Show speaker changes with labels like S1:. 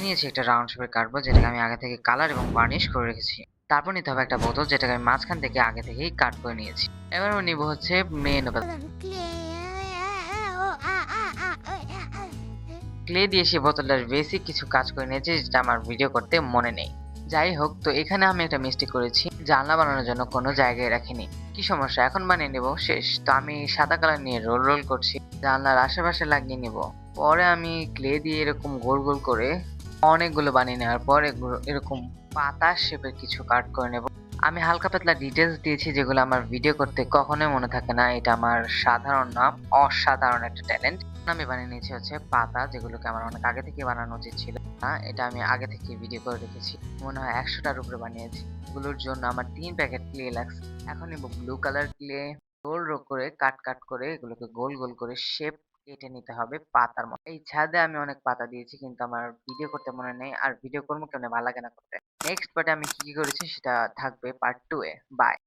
S1: নিয়েছি একটা রাউন্ড শেপের কার্ডবোর্ড যেটাকে আমি আগে থেকে কালার এবং বার্নিশ করে রেখেছি। তারপর নিতে হবে একটা বোতল যেটাকে আমি মাঝখান থেকে আগে থেকেই কাট করে নিয়েছি। এবার আমি নিব হচ্ছে মেন ক্লে দিয়ে সেই বোতলটার বেসিক কিছু কাজ করে নিয়েছি যেটা আমার ভিডিও করতে মনে নেই। যাই হোক, তো এখানে আমি একটা মিস্টেক করেছি, জানলা বানানোর জন্য কোনো জায়গায় রাখিনি। কি সমস্যা, এখন বানিয়ে নেব। শেষ তো আমি সাদা কালার নিয়ে রোল রোল করছি, জানলার আশেপাশে লাগিয়ে নিব। পরে আমি ক্লে দিয়ে এরকম গোল গোল করে অনেকগুলো বানিয়ে নেওয়ার পর এগুলো এরকম পাতা শেপের কিছু কাট করে নেব। আমি হালকা পাতলা ডিটেলস দিয়েছি যেগুলো আমার ভিডিও করতে কখনোই মনে থাকে না। এটা আমার সাধারণ না, অসাধারণ একটা ট্যালেন্ট। আমি বানিয়ে নিয়েছি হচ্ছে পাতা, যেগুলোকে আমার অনেক আগে থেকে বানানো উচিত ছিল না। এটা আমি আগে থেকে ভিডিও করে রেখেছি, মনে হয় 100টার উপরে বানিয়েছি। এগুলোর জন্য আমার 3 প্যাকেট ক্লে লাগছে। এখন নিব blue colour clay, roll roll করে কাট কাট করে এগুলোকে গোল গোল করে শেপ কেটে নিতে হবে পাতার মতো। এই ছাদে আমি অনেক পাতা দিয়েছি কিন্তু আমার ভিডিও করতে মনে নেই, আর ভিডিও করবো কেন, ভালো লাগে না করতে। নেক্সট পার্টে আমি কি কি করেছি সেটা থাকবে পার্ট 2 এ। বাই।